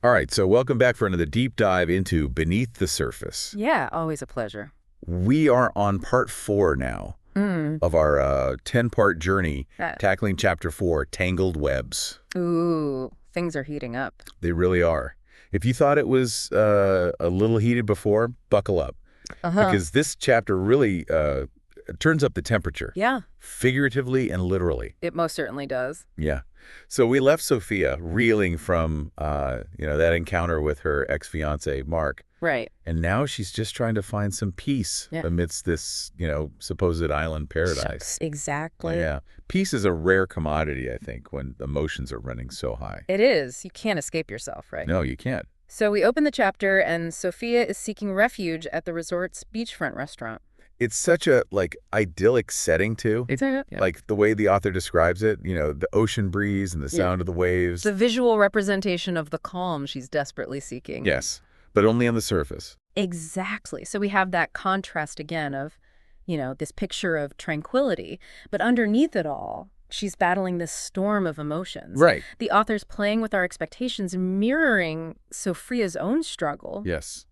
All right, so welcome back for another deep dive into Beneath the Surface. Yeah, always a pleasure. We are on part 4 now Mm. of our 10-part journey Uh, tackling Chapter 4, Tangled Webs. ooh, things are heating up. They really are. If you thought it was a little heated before, buckle up, Uh-huh. because this chapter really turns up the temperature, Yeah, figuratively and literally. it most certainly does. Yeah. So we left Sophia reeling from, that encounter with her ex-fiancé, Mark. Right. And now she's just trying to find some peace Yeah. amidst this, supposed island paradise. Shucks, exactly. Yeah. Peace is a rare commodity, I think, when emotions are running so high. It is. You can't escape yourself, right? No, you can't. So we open the chapter, and Sophia is seeking refuge at the resort's beachfront restaurant. It's such a, idyllic setting, too. Exactly. Yeah. Like, the way the author describes it, the ocean breeze and the sound of the waves. It's a visual representation of the calm she's desperately seeking. Yes, but only on the surface. Exactly. So we have that contrast again of, this picture of tranquility, but underneath it all, she's battling this storm of emotions. Right. The author's playing with our expectations, mirroring Sophia's own struggle. Yes.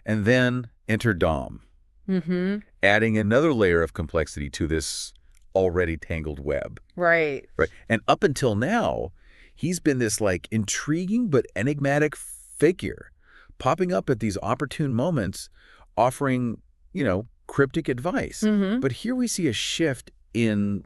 And then enter Dom, Mm-hmm. adding another layer of complexity to this already tangled web. Right. Right. And up until now, he's been this intriguing but enigmatic figure, popping up at these opportune moments, offering, cryptic advice. Mm-hmm. But here we see a shift in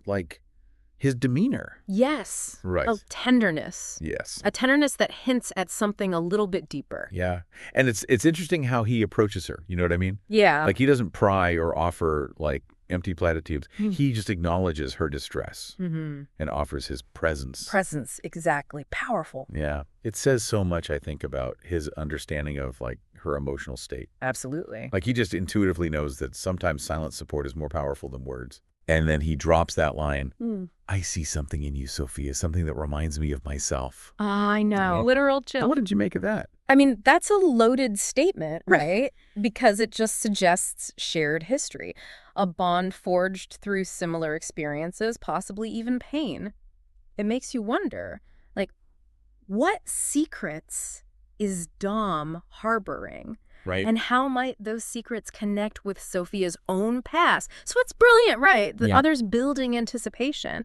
his demeanor. Yes. Right. A tenderness. Yes. A tenderness that hints at something a little bit deeper. Yeah. And it's interesting how he approaches her. You know what I mean? Yeah. He doesn't pry or offer empty platitudes. Hmm. He just acknowledges her distress Mm-hmm. and offers his presence. Presence, exactly. Powerful. Yeah. It says so much, I think, about his understanding of her emotional state. Absolutely. He just intuitively knows that sometimes silent support is more powerful than words. And then he drops that line, I see something in you, Sophia, something that reminds me of myself. I know. Yeah. Literal Now, chill. what did you make of that? I mean, that's a loaded statement, right? Because it just suggests shared history, a bond forged through similar experiences, possibly even pain. It makes you wonder, what secrets is Dom harboring? Right? And how might those secrets connect with Sophia's own past? So it's brilliant, right? The Yeah. other's building anticipation,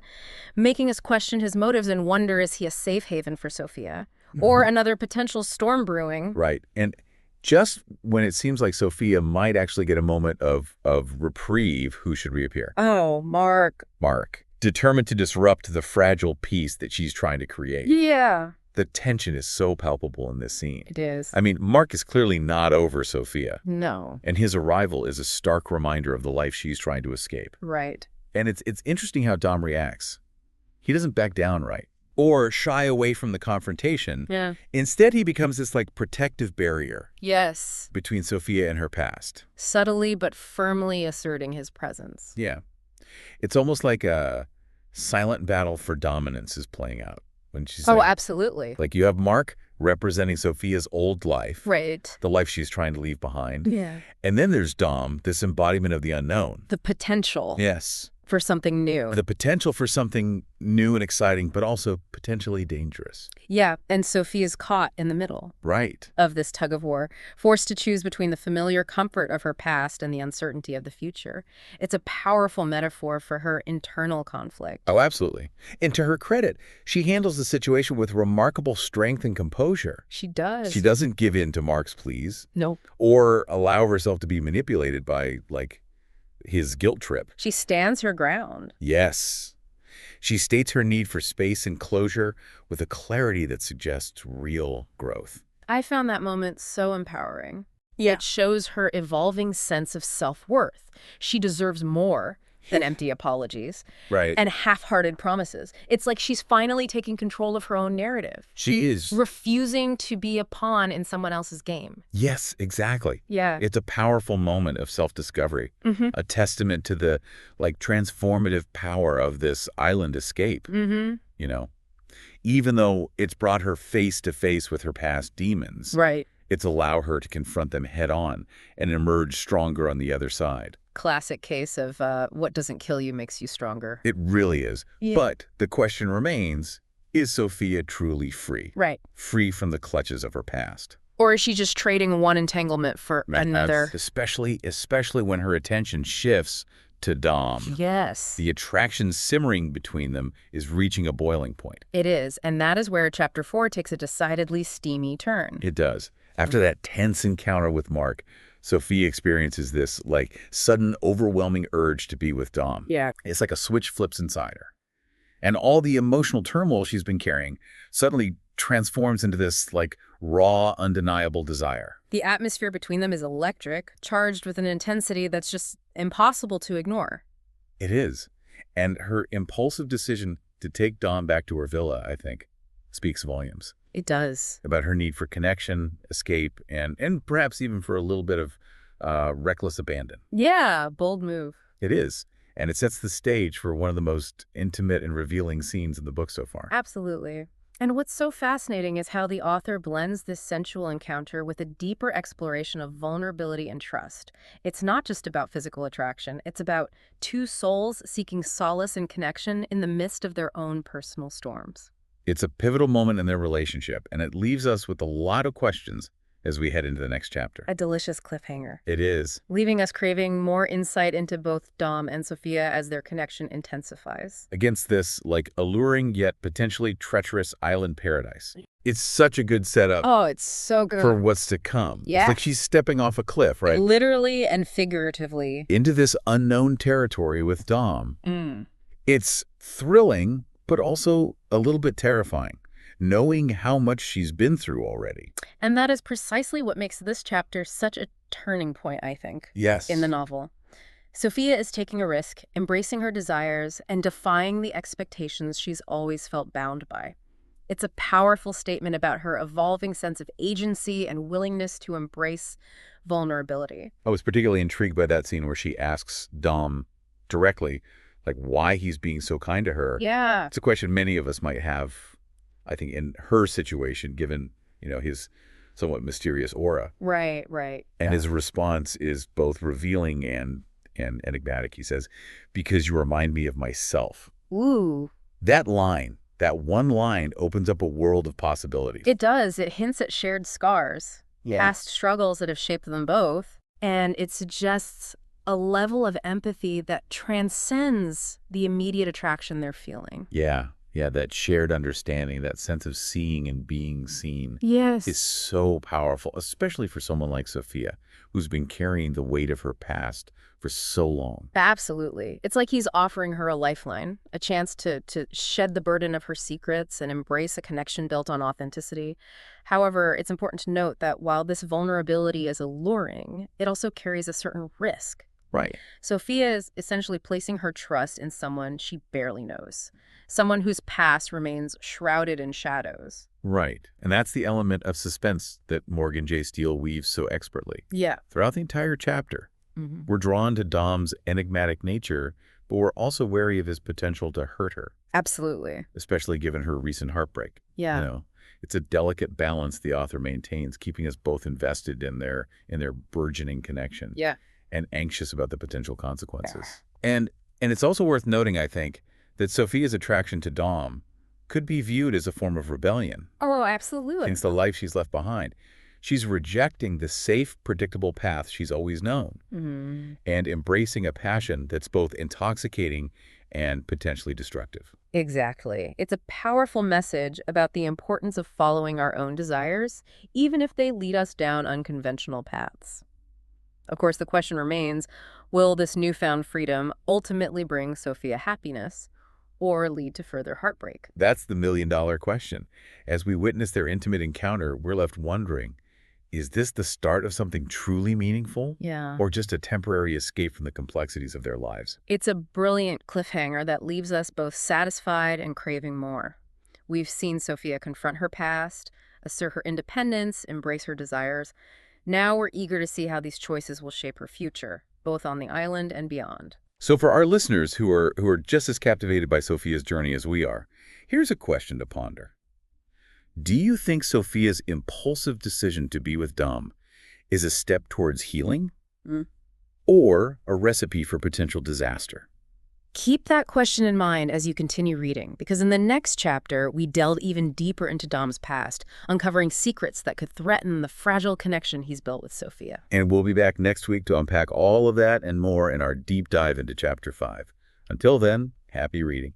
making us question his motives and wonder, is he a safe haven for Sophia? Or another potential storm brewing? Right. And just when it seems like Sophia might actually get a moment of reprieve, who should reappear? Oh, Mark. Mark, determined to disrupt the fragile peace that she's trying to create. Yeah, The tension is so palpable in this scene. it is. I mean, Mark is clearly not over Sophia, No. and his arrival is a stark reminder of the life she's trying to escape. Right. And it's interesting how Dom reacts. He doesn't back down right or shy away from the confrontation. Yeah. Instead, he becomes this protective barrier Yes. between Sophia and her past. Subtly but firmly asserting his presence. Yeah. It's almost like a silent battle for dominance is playing out when she's Oh, absolutely. you have Mark representing Sophia's old life, Right. the life she's trying to leave behind. Yeah. And then there's Dom, this embodiment of the unknown. The potential Yes. for something new. The potential for something new and exciting, but also potentially dangerous. Yeah, and Sophia's caught in the middle Right. of this tug of war, forced to choose between the familiar comfort of her past and the uncertainty of the future. It's a powerful metaphor for her internal conflict. Oh, absolutely. And to her credit, she handles the situation with remarkable strength and composure. She does. She doesn't give in to Mark's pleas Nope. or allow herself to be manipulated by, his guilt trip. She stands her ground. Yes. She states her need for space and closure with a clarity that suggests real growth. I found that moment so empowering. Yeah. It shows her evolving sense of self-worth. She deserves more than empty apologies Right. and half-hearted promises. It's like she's finally taking control of her own narrative. She is. Refusing to be a pawn in someone else's game. Yes, exactly. Yeah. It's a powerful moment of self-discovery, Mm-hmm. a testament to the, transformative power of this island escape, Mm-hmm. Even though it's brought her face to face with her past demons, Right. it's allowed her to confront them head on and emerge stronger on the other side. Classic case of what doesn't kill you makes you stronger. It really is. Yeah. But the question remains, Is Sophia truly free? Right. Free from the clutches of her past? Or is she just trading one entanglement for another? Especially when her attention shifts to Dom. Yes. The attraction simmering between them is reaching a boiling point. It is, and that is where Chapter 4 takes a decidedly steamy turn. It does. After that tense encounter with Mark, Sophia experiences this, like, sudden, overwhelming urge to be with Dom. Yeah. It's like a switch flips inside her. And all the emotional turmoil she's been carrying suddenly transforms into this, like, raw, undeniable desire. The atmosphere between them is electric, charged with an intensity that's just impossible to ignore. It is. And her impulsive decision to take Dom back to her villa, I think, speaks volumes. It does. About her need for connection, escape, and perhaps even for a little bit of reckless abandon. Yeah, bold move. It is. And it sets the stage for one of the most intimate and revealing scenes in the book so far. Absolutely. And what's so fascinating is how the author blends this sensual encounter with a deeper exploration of vulnerability and trust. It's not just about physical attraction. It's about two souls seeking solace and connection in the midst of their own personal storms. It's a pivotal moment in their relationship, and it leaves us with a lot of questions as we head into the next chapter. A delicious cliffhanger. It is. Leaving us craving more insight into both Dom and Sophia as their connection intensifies. Against this, like, alluring yet potentially treacherous island paradise. It's such a good setup Oh, it's so good. for what's to come. Yeah. It's like she's stepping off a cliff, right? Literally and figuratively. Into this unknown territory with Dom. Mm. It's thrilling, but also a little bit terrifying, knowing how much she's been through already. And that is precisely what makes this chapter such a turning point, I think, Yes. in the novel. Sophia is taking a risk, embracing her desires, and defying the expectations she's always felt bound by. It's a powerful statement about her evolving sense of agency and willingness to embrace vulnerability. I was particularly intrigued by that scene where she asks Dom directly, like, why he's being so kind to her. Yeah. It's a question many of us might have, I think, in her situation, given, his somewhat mysterious aura. Right. And his response is both revealing and enigmatic. He says, because you remind me of myself. Ooh. That one line opens up a world of possibilities. It does. It hints at shared scars, past struggles that have shaped them both, and it suggests a level of empathy that transcends the immediate attraction they're feeling. Yeah, that shared understanding, that sense of seeing and being seen Yes. is so powerful, especially for someone like Sophia, who's been carrying the weight of her past for so long. Absolutely. It's like he's offering her a lifeline, a chance to shed the burden of her secrets and embrace a connection built on authenticity. However, it's important to note that while this vulnerability is alluring, it also carries a certain risk. Right. Sophia is essentially placing her trust in someone she barely knows, someone whose past remains shrouded in shadows. Right. And that's the element of suspense that Morgan J. Steele weaves so expertly. Yeah. Throughout the entire chapter, Mm-hmm. we're drawn to Dom's enigmatic nature, but we're also wary of his potential to hurt her, Absolutely. especially given her recent heartbreak. Yeah. It's a delicate balance the author maintains, keeping us both invested in their burgeoning connection. Yeah. And anxious about the potential consequences. And it's also worth noting, I think, that Sophia's attraction to Dom could be viewed as a form of rebellion Oh, absolutely. against the life she's left behind. She's rejecting the safe, predictable path she's always known Mm-hmm. and embracing a passion that's both intoxicating and potentially destructive. Exactly. It's a powerful message about the importance of following our own desires, even if they lead us down unconventional paths. Of course, the question remains, will this newfound freedom ultimately bring Sophia happiness or lead to further heartbreak? That's the million-dollar question. As we witness their intimate encounter, we're left wondering, is this the start of something truly meaningful? Yeah. Or just a temporary escape from the complexities of their lives? It's a brilliant cliffhanger that leaves us both satisfied and craving more. We've seen Sophia confront her past, assert her independence, embrace her desires. Now we're eager to see how these choices will shape her future, both on the island and beyond. So for our listeners who are just as captivated by Sophia's journey as we are, here's a question to ponder. Do you think Sophia's impulsive decision to be with Dom is a step towards healing or a recipe for potential disaster? Keep that question in mind as you continue reading, because in the next chapter, we delve even deeper into Dom's past, uncovering secrets that could threaten the fragile connection he's built with Sophia. And we'll be back next week to unpack all of that and more in our deep dive into Chapter 5. Until then, happy reading.